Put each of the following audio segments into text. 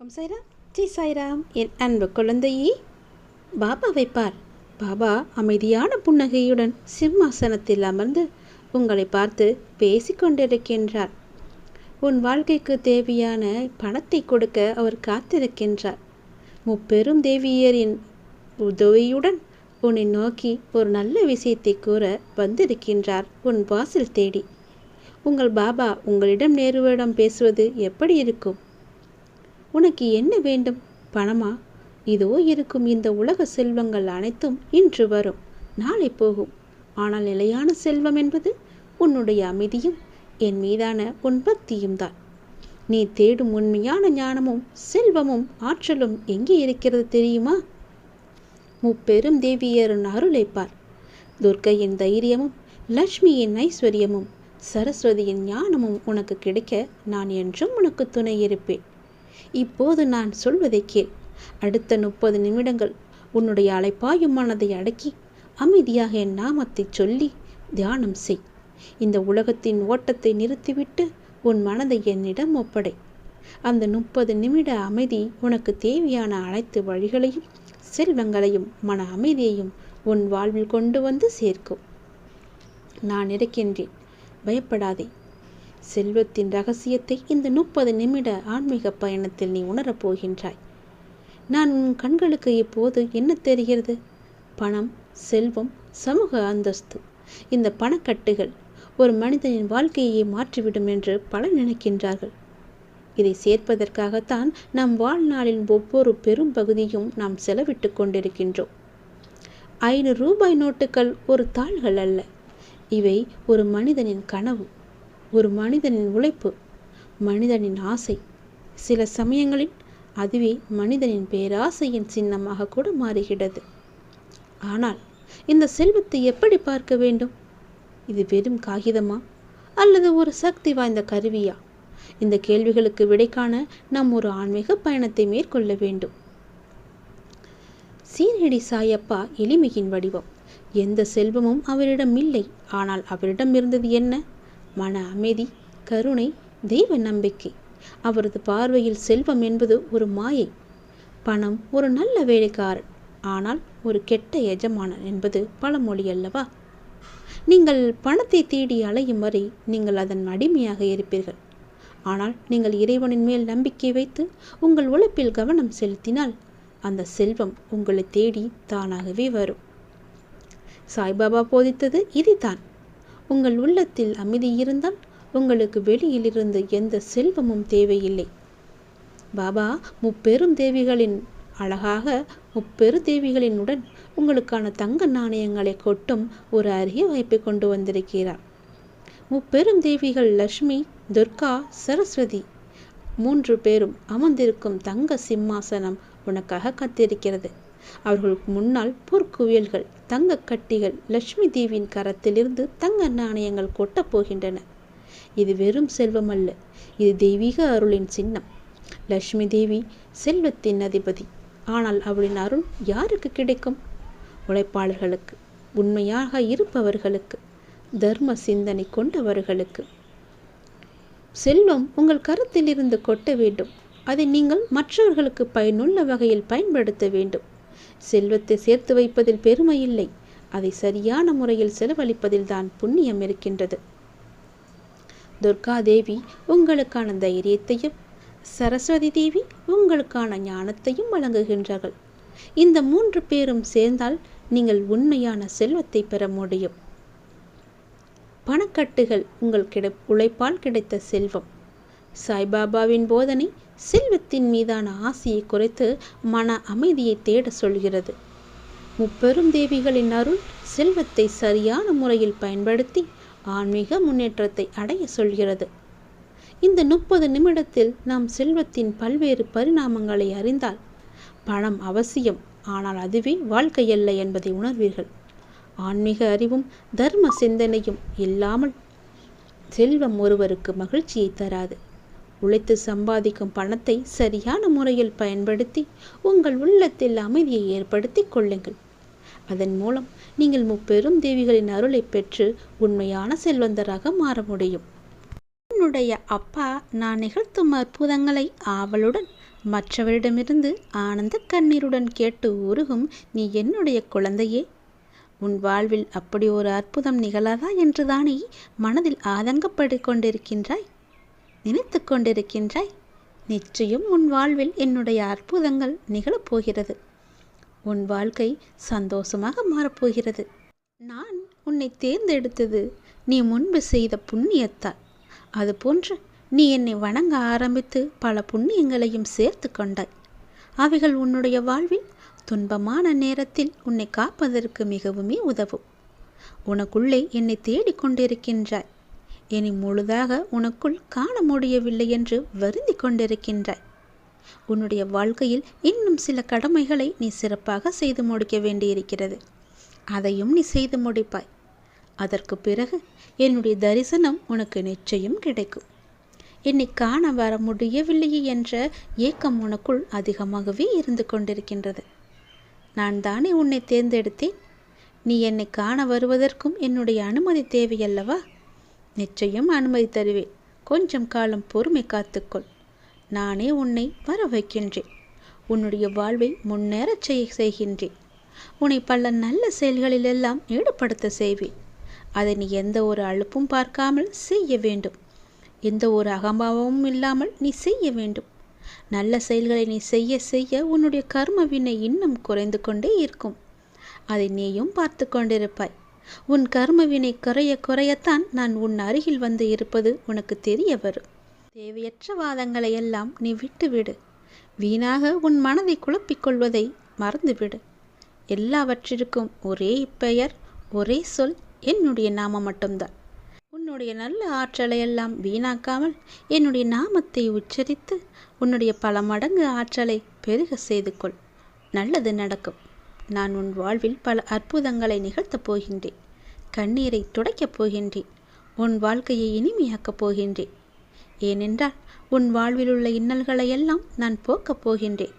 ஓம் சாய்ராம், ஜெய் சாய்ராம். என் அன்பு குழந்தையே, பாபாவை பார். பாபா அமைதியான புன்னகையுடன் சிம்மாசனத்தில் அமர்ந்து உங்களை பார்த்து பேசிக்கொண்டிருக்கின்றார். உன் வாழ்க்கைக்கு தேவையான பணத்தை கொடுக்க அவர் காத்திருக்கின்றார். முப்பெரும் தேவியரின் உதவியுடன் உன்னை நோக்கி ஒரு நல்ல விஷயத்தை கூற வந்திருக்கின்றார் உன் வாசல் தேடி. உங்கள் பாபா உங்களிடம் நேருவிடம் பேசுவது எப்படி இருக்கும்? உனக்கு என்ன வேண்டும்? பணமா? இதோ இருக்கும் இந்த உலக செல்வங்கள் அனைத்தும் இன்று வரும், நாளை போகும். ஆனால் நிலையான செல்வம் என்பது உன்னுடைய அமைதியும் என் மீதான உன் பக்தியும் தான். நீ தேடும் உண்மையான ஞானமும் செல்வமும் ஆற்றலும் எங்கே இருக்கிறது தெரியுமா? முப்பெரும் தேவியரின் அருளை பார். துர்க்கையின் தைரியமும் லட்சுமியின் ஐஸ்வர்யமும் சரஸ்வதியின் ஞானமும் உனக்கு கிடைக்க நான் என்றும் உனக்கு துணை இருப்பேன். இப்போது நான் சொல்வதை கேள். அடுத்த 30 நிமிடங்கள் உன்னுடைய அலைப்பாயும் மனதை அடக்கி அமைதியாக என் நாமத்தை சொல்லி தியானம் செய். இந்த உலகத்தின் ஓட்டத்தை நிறுத்திவிட்டு உன் மனதை என்னிடம் ஒப்படை. அந்த 30 நிமிட அமைதி உனக்கு தேவையான அனைத்து வழிகளையும் செல்வங்களையும் மன அமைதியையும் உன் வாழ்வில் கொண்டு வந்து சேர்க்கும். நான் இருக்கின்றேன், பயப்படாதே. செல்வத்தின் ரகசியத்தை இந்த 30 நிமிட ஆன்மீக பயணத்தில் நீ உணரப் போகின்றாய். நான் உன் கண்களுக்கு இப்போது என்ன தெரிகிறது? பணம், செல்வம், சமூக அந்தஸ்து. இந்த பணக்கட்டுகள் ஒரு மனிதனின் வாழ்க்கையை மாற்றிவிடும் என்று பலர் நினைக்கின்றார்கள். இதை சேர்ப்பதற்காகத்தான் நம் வாழ்நாளின் ஒவ்வொரு பெரும் பகுதியும் நாம் செலவிட்டு கொண்டிருக்கின்றோம். 500 ரூபாய் நோட்டுகள் ஒரு தாள்கள் அல்ல. இவை ஒரு மனிதனின் கனவு, ஒரு மனிதனின் உழைப்பு, மனிதனின் ஆசை. சில சமயங்களில் அதுவே மனிதனின் பேராசையின் சின்னமாக கூட மாறுகிறது. ஆனால் இந்த செல்வத்தை எப்படி பார்க்க வேண்டும்? இது வெறும் காகிதமா அல்லது ஒரு சக்தி வாய்ந்த கருவியா? இந்த கேள்விகளுக்கு விடை காண நாம் ஒரு ஆன்மீக பயணத்தை மேற்கொள்ள வேண்டும். சீரடி சாயப்பா எளிமையின் வடிவம். எந்த செல்வமும் அவரிடம் இல்லை. ஆனால் அவரிடம் இருந்தது என்ன? மன அமைதி, கருணை, தெய்வ நம்பிக்கை. அவரது பார்வையில் செல்வம் என்பது ஒரு மாயை. பணம் ஒரு நல்ல வேலைக்காரன், ஆனால் ஒரு கெட்ட எஜமானன் என்பது பழமொழி அல்லவா? நீங்கள் பணத்தை தேடி அலையும் வரை நீங்கள் அதன் அடிமையாக இருப்பீர்கள். ஆனால் நீங்கள் இறைவனின் மேல் நம்பிக்கை வைத்து உங்கள் உழைப்பில் கவனம் செலுத்தினால் அந்த செல்வம் உங்களை தேடி தானாகவே வரும். சாய்பாபா போதித்தது இதுதான். உங்கள் உள்ளத்தில் அமைதி இருந்தால் உங்களுக்கு வெளியிலிருந்து எந்த செல்வமும் தேவையில்லை. பாபா முப்பெரும் தேவிகளின் அழகாக முப்பெரு தேவிகளினுடன் உங்களுக்கான தங்க நாணயங்களை கொட்டும் ஒரு அரிய வாய்ப்பை கொண்டு வந்திருக்கிறார். முப்பெரும் தேவிகள் லட்சுமி, துர்கா, சரஸ்வதி 3 பேரும் அமர்ந்திருக்கும் தங்க சிம்மாசனம் உனக்காக காத்திருக்கிறது. அவர்களுக்கு முன்னால் பொற்குவியல்கள், தங்க கட்டிகள் லட்சுமி தேவியின் கரத்திலிருந்து தங்க நாணயங்கள் கொட்டப் போகின்றன. இது வெறும் செல்வம் அல்ல, இது தெய்வீக அருளின் சின்னம். லட்சுமி தேவி செல்வத்தின் அதிபதி. ஆனால் அவளின் அருள் யாருக்கு கிடைக்கும்? உழைப்பாளர்களுக்கு, உண்மையாக இருப்பவர்களுக்கு, தர்ம சிந்தனை கொண்டவர்களுக்கு. செல்வம் உங்கள் கரத்தில் இருந்து கொட்ட வேண்டும். அதை நீங்கள் மற்றவர்களுக்கு பயனுள்ள வகையில் பயன்படுத்த வேண்டும். செல்வத்தை சேர்த்து வைப்பதில் பெருமை இல்லை, அதை சரியான முறையில் செலவழிப்பதில் தான் புண்ணியம் இருக்கின்றது. துர்கா தேவி உங்களுக்கான தைரியத்தையும், சரஸ்வதி தேவி உங்களுக்கான ஞானத்தையும் வழங்குகின்றார்கள். இந்த 3 பேரும் சேர்ந்தால் நீங்கள் உண்மையான செல்வத்தை பெற முடியும். பணக்கட்டுகள் உங்கள் உழைப்பால் கிடைத்த செல்வம். சாய்பாபாவின் போதனை செல்வத்தின் மீதான ஆசையை குறைத்து மன அமைதியை தேட சொல்கிறது. முப்பெரும் தேவிகளின் அருள் செல்வத்தை சரியான முறையில் பயன்படுத்தி ஆன்மீக முன்னேற்றத்தை அடைய சொல்கிறது. இந்த 30 நிமிடத்தில் நாம் செல்வத்தின் பல்வேறு பரிணாமங்களை அறிந்தால் பணம் அவசியம், ஆனால் அதுவே வாழ்க்கையல்ல என்பதை உணர்வீர்கள். ஆன்மீக அறிவும் தர்ம சிந்தனையும் இல்லாமல் செல்வம் ஒருவருக்கு மகிழ்ச்சியை தராது. உழைத்து சம்பாதிக்கும் பணத்தை சரியான முறையில் பயன்படுத்தி உங்கள் உள்ளத்தில் அமைதியை ஏற்படுத்தி கொள்ளுங்கள். அதன் மூலம் நீங்கள் முப்பெரும் தேவிகளின் அருளை பெற்று உண்மையான செல்வந்தராக மாற முடியும். என்னுடைய அப்பா நான் நிகழ்த்தும் அற்புதங்களை ஆவலுடன் மற்றவரிடமிருந்து ஆனந்த கண்ணீருடன் கேட்டு உருகும் நீ என்னுடைய குழந்தையே. உன் வாழ்வில் அப்படி ஒரு அற்புதம் நிகழாதா என்றுதானே மனதில் ஆதங்கப்பட்டு கொண்டிருக்கின்றாய், நினைத்து கொண்டிருக்கின்றாய். நிச்சயம் உன் வாழ்வில் என்னுடைய அற்புதங்கள் நிகழப்போகிறது. உன் வாழ்க்கை சந்தோஷமாக மாறப்போகிறது. நான் உன்னை தேர்ந்தெடுத்தது நீ முன்பு செய்த புண்ணியத்தால். அதுபோன்று நீ என்னை வணங்க ஆரம்பித்து பல புண்ணியங்களையும் சேர்த்து கொண்டாய். அவைகள் உன்னுடைய வாழ்வில் துன்பமான நேரத்தில் உன்னை காப்பதற்கு மிகவுமே உதவும். உனக்குள்ளே என்னை தேடிக்கொண்டிருக்கின்றாய். இனி முழுதாக உனக்குள் காண முடியவில்லை என்று வருந்தி கொண்டிருக்கின்றாய். உன்னுடைய வாழ்க்கையில் இன்னும் சில கடமைகளை நீ சிறப்பாக செய்து முடிக்க வேண்டியிருக்கிறது. அதையும் நீ செய்து முடிப்பாய். அதற்கு பிறகு என்னுடைய தரிசனம் உனக்கு நிச்சயம் கிடைக்கும். என்னை காண வர முடியவில்லையே என்ற ஏக்கம் உனக்குள் அதிகமாகவே இருந்து கொண்டிருக்கின்றது. நான் தானே உன்னை தேர்ந்தெடுத்தேன். நீ என்னை காண வருவதற்கும் என்னுடைய அனுமதி தேவையல்லவா? நிச்சயம் அனுமதி தருவேன். கொஞ்சம் காலம் பொறுமை காத்துக்கொள். நானே உன்னை வர வைக்கின்றேன். உன்னுடைய வாழ்வை முன்னேறச் செய்கின்றேன். உன்னை பல நல்ல செயல்களிலெல்லாம் ஈடுபடுத்த செய்வேன். அதை நீ எந்த ஒரு அலுப்பும் பார்க்காமல் செய்ய வேண்டும். எந்த ஒரு அகம்பாவமும் இல்லாமல் நீ செய்ய வேண்டும். நல்ல செயல்களை நீ செய்ய செய்ய உன்னுடைய கர்ம வினை இன்னும் குறைந்து கொண்டே இருக்கும். அதை நீயும் பார்த்து கொண்டிருப்பாய். உன் கர்ம வினை குறைய குறையத்தான் நான் உன் அருகில் வந்து இருப்பது உனக்கு தெரிய வரும். தேவையற்ற வாதங்களை எல்லாம் நீ விட்டுவிடு. வீணாக உன் மனதை குழப்பிக்கொள்வதை மறந்துவிடு. எல்லாவற்றிற்கும் ஒரே பெயர், ஒரே சொல், என்னுடைய நாமம் மட்டும்தான். உன்னுடைய நல்ல ஆற்றலை எல்லாம் வீணாக்காமல் என்னுடைய நாமத்தை உச்சரித்து உன்னுடைய பல மடங்கு ஆற்றலை பெருக செய்து கொள். நல்லது நடக்கும். நான் உன் வாழ்வில் பல அற்புதங்களை நிகழ்த்தப் போகின்றேன். கண்ணீரை துடைக்கப் போகின்றேன். உன் வாழ்க்கையை இனிமையாக்கப் போகின்றேன். ஏனென்றால் உன் வாழ்வில் உள்ள இன்னல்களை எல்லாம் நான் போக்கப் போகின்றேன்.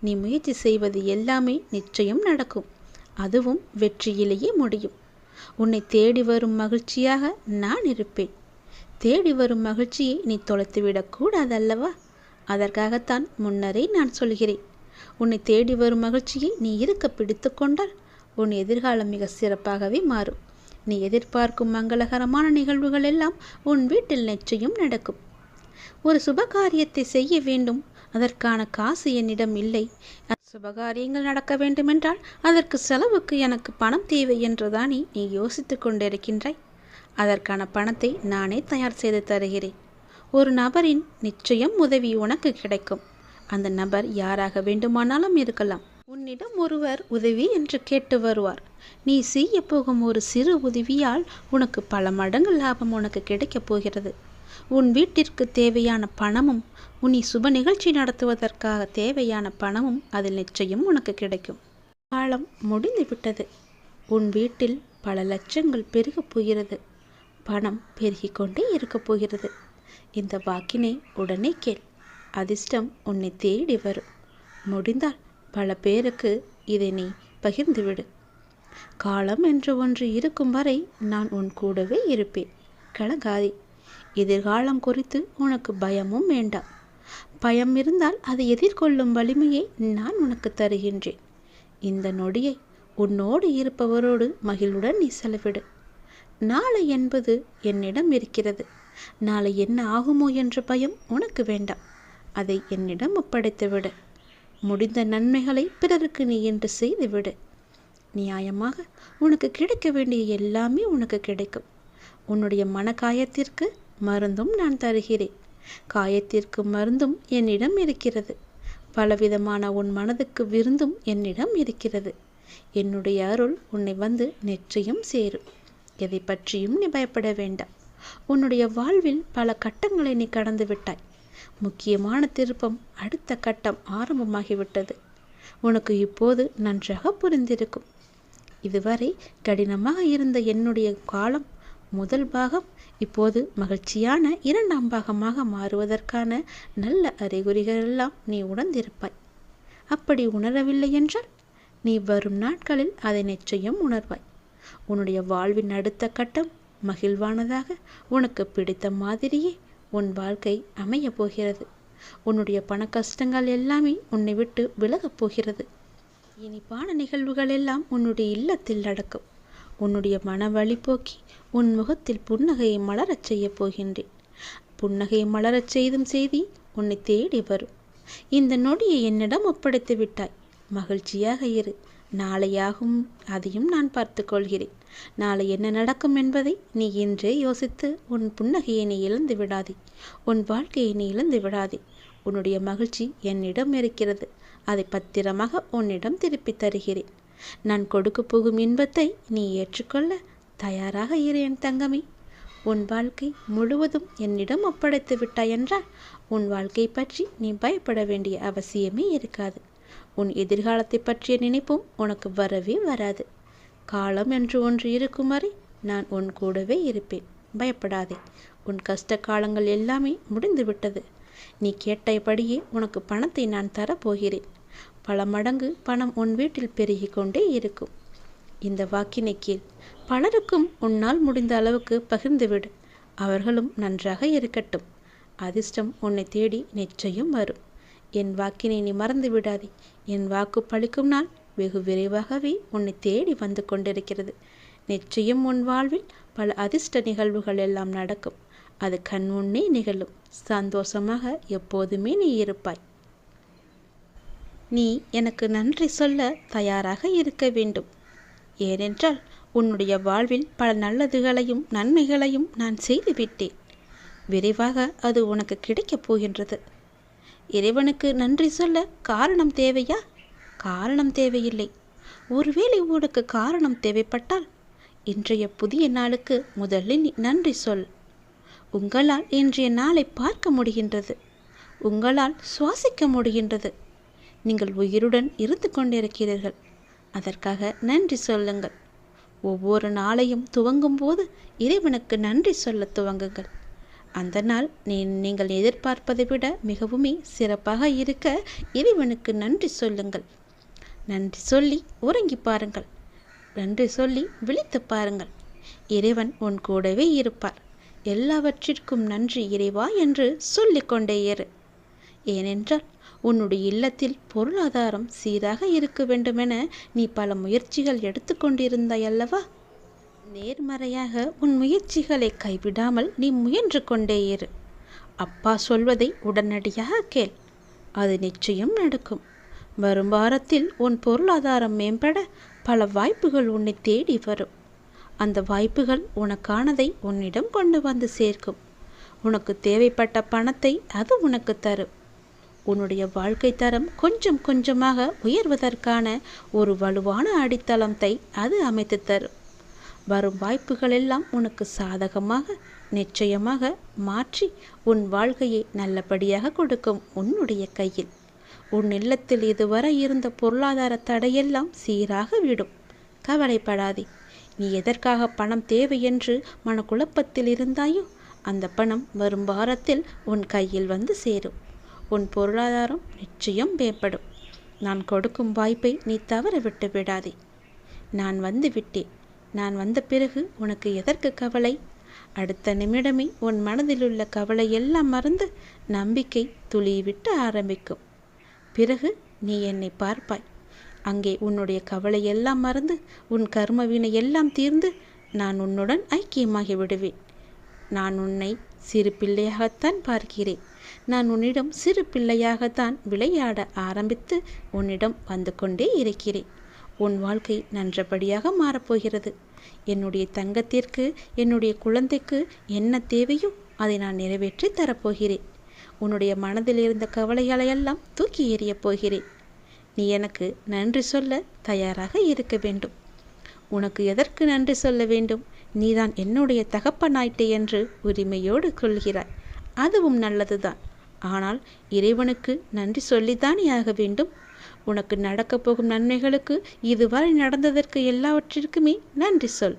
நீ முயற்சி செய்வது எல்லாமே நிச்சயம் நடக்கும். அதுவும் வெற்றியிலேயே முடியும். உன்னை தேடி வரும் மகிழ்ச்சியாக நான் இருப்பேன். தேடி வரும் மகிழ்ச்சியை நீ தொலைத்துவிடக் கூடாதல்லவா? அதற்காகத்தான் முன்னரே நான் சொல்கிறேன். உன்னை தேடி வரும் மகிழ்ச்சியை நீ இருக்க பிடித்து கொண்டால் உன் எதிர்காலம் மிக சிறப்பாகவே மாறும். நீ எதிர்பார்க்கும் மங்களகரமான நிகழ்வுகள் எல்லாம் உன் வீட்டில் நிச்சயம் நடக்கும். ஒரு சுபகாரியத்தை செய்ய வேண்டும். அதற்கான காசு என்னிடம் இல்லை. சுபகாரியங்கள் நடக்க வேண்டுமென்றால் அதற்கு செலவுக்கு எனக்கு பணம் தேவை என்றுதானே நீ யோசித்து கொண்டிருக்கின்றாய். அதற்கான பணத்தை நானே தயார் செய்து தருகிறேன். ஒரு நபரின் நிச்சயம் உதவி உனக்கு கிடைக்கும். அந்த நபர் யாராக வேண்டுமானாலும் இருக்கலாம். உன்னிடம் ஒருவர் உதவி என்று கேட்டு வருவார். நீ செய்ய போகும் ஒரு சிறு உதவியால் உனக்கு பல மடங்கு லாபம் உனக்கு கிடைக்கப் போகிறது. உன் வீட்டிற்கு தேவையான பணமும் உன்னை சுப நிகழ்ச்சி நடத்துவதற்காக தேவையான பணமும் அதில் நிச்சயம் உனக்கு கிடைக்கும். காலம் முடிந்து விட்டது. உன் வீட்டில் பல லட்சங்கள் பெருகப் போகிறது. பணம் பெருகிக் கொண்டே இருக்கப் போகிறது. இந்த வாக்கினை உடனே கேள். அதிர்ஷ்டம் உன்னை தேடி வரும். முடிந்தால் பல பேருக்கு இதை நீ பகிர்ந்துவிடு. காலம் என்று ஒன்று இருக்கும் வரை நான் உன் கூடவே இருப்பேன். கலங்காதே. எதிர்காலம் குறித்து உனக்கு பயமும் வேண்டாம். பயம் இருந்தால் அதை எதிர்கொள்ளும் வலிமையை நான் உனக்கு தருகின்றேன். இந்த நொடியை உன்னோடு இருப்பவரோடு மகிழ்வுடன் நீ செலவிடு. நாளை என்பது என்னிடம் இருக்கிறது. நாளை என்ன ஆகுமோ என்ற பயம் உனக்கு வேண்டாம். அதை என்னிடம் ஒப்படைத்துவிடு. முடிந்த நன்மைகளை பிறருக்கு நீ என்று செய்துவிடு. நியாயமாக உனக்கு கிடைக்க வேண்டிய எல்லாமே உனக்கு கிடைக்கும். உன்னுடைய மன காயத்திற்கு மருந்தும் நான் தருகிறேன். காயத்திற்கு மருந்தும் என்னிடம் இருக்கிறது. பலவிதமான உன் மனதுக்கு விருந்தும் என்னிடம் இருக்கிறது. என்னுடைய அருள் உன்னை வந்து நிச்சயம் சேரும். எதை பற்றியும் நீ பயப்பட வேண்டாம். உன்னுடைய வாழ்வில் பல கட்டங்களை நீ கடந்து விட்டாய். முக்கியமான திருப்பம் அடுத்த கட்டம் ஆரம்பமாகிவிட்டது. உனக்கு இப்போது நன்றாக புரிந்திருக்கும். இதுவரை கடினமாக இருந்த என்னுடைய காலம் முதல் பாகம் இப்போது மகிழ்ச்சியான இரண்டாம் பாகமாக மாறுவதற்கான நல்ல அறிகுறிகளெல்லாம் நீ உணர்ந்திருப்பாய். அப்படி உணரவில்லை என்றால் நீ வரும் நாட்களில் அதை நிச்சயம் உணர்வாய். உன்னுடைய வாழ்வின் அடுத்த கட்டம் மகிழ்வானதாக உனக்கு பிடித்த மாதிரியே உன் வாழ்க்கை அமைய போகிறது. உன்னுடைய பண கஷ்டங்கள் எல்லாமே உன்னை விட்டு விலகப் போகிறது. இனிப்பான நிகழ்வுகள் எல்லாம் உன்னுடைய இல்லத்தில் நடக்கும். உன்னுடைய மன வலி போக்கி உன் முகத்தில் புன்னகையை மலரச் செய்ய போகின்றேன். புன்னகையை மலரச் செய்தும் செய்தி உன்னை தேடி வரும். இந்த நொடியை என்னிடம் ஒப்படைத்து விட்டாய். மகிழ்ச்சியாக இரு. நாளையாகும், அதையும் நான் பார்த்து கொள்கிறேன். நாளை என்ன நடக்கும் என்பதை நீ இன்றே யோசித்து உன் புன்னகையை நீ இழந்து விடாதே. உன் வாழ்க்கையை நீ இழந்து விடாதே. உன்னுடைய மகிழ்ச்சி என்னிடம் இருக்கிறது. அதை பத்திரமாக உன்னிடம் திருப்பி தருகிறேன். நான் கொடுக்க போகும் இன்பத்தை நீ ஏற்றுக்கொள்ள தயாராக இரு என் தங்கமே. உன் வாழ்க்கை முழுவதும் என்னிடம் ஒப்படைத்து விட்டாய் என்றால் உன் வாழ்க்கை பற்றி நீ பயப்பட வேண்டிய அவசியமே இருக்காது. உன் எதிர்காலத்தை பற்றிய நினைப்பும் உனக்கு வரவே வராது. காலம் என்று ஒன்று இருக்கும் வரை நான் உன் கூடவே இருப்பேன். பயப்படாதே. உன் கஷ்ட காலங்கள் எல்லாமே முடிந்து விட்டது. நீ கேட்டபடியே உனக்கு பணத்தை நான் தரப்போகிறேன். பல மடங்கு பணம் உன் வீட்டில் பெருகி கொண்டே இருக்கும். இந்த வாக்கினை கேள். பலருக்கும் உன்னால் முடிந்த அளவுக்கு பகிர்ந்துவிடு. அவர்களும் நன்றாக இருக்கட்டும். அதிர்ஷ்டம் உன்னை தேடி நிச்சயம் வரும். என் வாக்கினை நீ மறந்து விடாதே. என் வாக்கு பழிக்கும் நாள் வெகு விரைவாகவே உன்னை தேடி வந்து கொண்டிருக்கிறது. நிச்சயம் உன் வாழ்வில் பல அதிர்ஷ்ட நிகழ்வுகள் எல்லாம் நடக்கும். அது கண் முன்னே நிகழும். சந்தோஷமாக எப்போதுமே நீ இருப்பாய். நீ எனக்கு நன்றி சொல்ல தயாராக இருக்க வேண்டும். ஏனென்றால் உன்னுடைய வாழ்வில் பல நல்லதுகளையும் நன்மைகளையும் நான் செய்துவிட்டேன். விரைவாக அது உனக்கு கிடைக்கப் போகின்றது. இறைவனுக்கு நன்றி சொல்ல காரணம் தேவையா? காரணம் தேவையில்லை. ஒருவேளை உனக்கு காரணம் தேவைப்பட்டால் இன்றைய புதிய நாளுக்கு முதலில் நன்றி சொல். உங்களால் இன்றைய நாளை பார்க்க முடிகின்றது. உங்களால் சுவாசிக்க முடிகின்றது. நீங்கள் உயிருடன் இருந்து கொண்டிருக்கிறீர்கள். அதற்காக நன்றி சொல்லுங்கள். ஒவ்வொரு நாளையும் துவங்கும் போது இறைவனுக்கு நன்றி சொல்ல துவங்குங்கள். அந்த நாள் நீங்கள் எதிர்பார்ப்பதை விட மிகவுமே சிறப்பாக இருக்க இறைவனுக்கு நன்றி சொல்லுங்கள். நன்றி சொல்லி உறங்கி பாருங்கள். நன்றி சொல்லி விழித்து பாருங்கள். இறைவன் உன் கூடவே இருப்பார். எல்லாவற்றிற்கும் நன்றி இறைவா என்று சொல்லிக்கொண்டே இரு. ஏனென்றால் உன்னுடைய இல்லத்தில் பொருளாதாரம் சீராக இருக்க வேண்டுமென நீ பல முயற்சிகள் எடுத்துக்கொண்டிருந்தாய் அல்லவா? நேர்மறையாக உன் முயற்சிகளை கைவிடாமல் நீ முயன்று கொண்டே இரு. அப்பா சொல்வதை உடனடியாக கேள். அது நிச்சயம் நடக்கும். வரும் வாரத்தில் உன் பொருளாதாரம் மேம்பட பல வாய்ப்புகள் உன்னை தேடி வரும். அந்த வாய்ப்புகள் உனக்கானதை உன்னிடம் கொண்டு வந்து சேர்க்கும். உனக்கு தேவைப்பட்ட பணத்தை அது உனக்கு தரும். உன்னுடைய வாழ்க்கை தரம் கொஞ்சம் கொஞ்சமாக உயர்வதற்கான ஒரு வலுவான அடித்தளத்தை அது அமைத்து தரும். வரும் வாய்ப்புகள் எல்லாம் உனக்கு சாதகமாக நிச்சயமாக மாற்றி உன் வாழ்க்கையை நல்லபடியாக கொடுக்கும் உன்னுடைய கையில். உன் இல்லத்தில் இதுவரை இருந்த பொருளாதார தடையெல்லாம் சீராக விடும். கவலைப்படாதே. நீ எதற்காக பணம் தேவை என்று மனக்குழப்பத்தில் இருந்தாயோ அந்த பணம் வரும் வாரத்தில் உன் கையில் வந்து சேரும். உன் பொருளாதாரம் நிச்சயம் மேம்படும். நான் கொடுக்கும் வாய்ப்பை நீ தவற விட்டு விடாதே. நான் வந்து விட்டேன். நான் வந்த பிறகு உனக்கு எதற்கு கவலை? அடுத்த நிமிடமே உன் மனதில் உள்ள கவலை எல்லாம் மறந்து நம்பிக்கை துளிவிட்டு ஆரம்பிக்கும். பிறகு நீ என்னை பார்ப்பாய். அங்கே உன்னுடைய கவலை எல்லாம் மறந்து உன் கர்மவினை எல்லாம் தீர்ந்து நான் உன்னுடன் ஐக்கியமாகி விடுவேன். நான் உன்னை சிறு பிள்ளையாகத்தான் பார்க்கிறேன். நான் உன்னிடம் சிறு பிள்ளையாகத்தான் விளையாட ஆரம்பித்து உன்னிடம் வந்து கொண்டே இருக்கிறேன். உன் வாழ்க்கை நன்றபடியாக மாறப்போகிறது. என்னுடைய தங்கத்திற்கு, என்னுடைய குழந்தைக்கு என்ன தேவையோ அதை நான் நிறைவேற்றி தரப்போகிறேன். உன்னுடைய மனதில் இருந்த கவலைகளையெல்லாம் தூக்கி எறியப் போகிறேன். நீ எனக்கு நன்றி சொல்ல தயாராக இருக்க வேண்டும். உனக்கு எதற்கு நன்றி சொல்ல வேண்டும்? நீதான் என்னுடைய தகப்பனாயிட்டே என்று உரிமையோடு கொள்கிறாய். அதுவும் நல்லதுதான். ஆனால் இறைவனுக்கு நன்றி சொல்லித்தானே ஆக வேண்டும். உனக்கு நடக்கப் போகும் நன்மைகளுக்கு இதுவரை நடந்ததற்கு எல்லாவற்றிற்குமே நன்றி சொல்.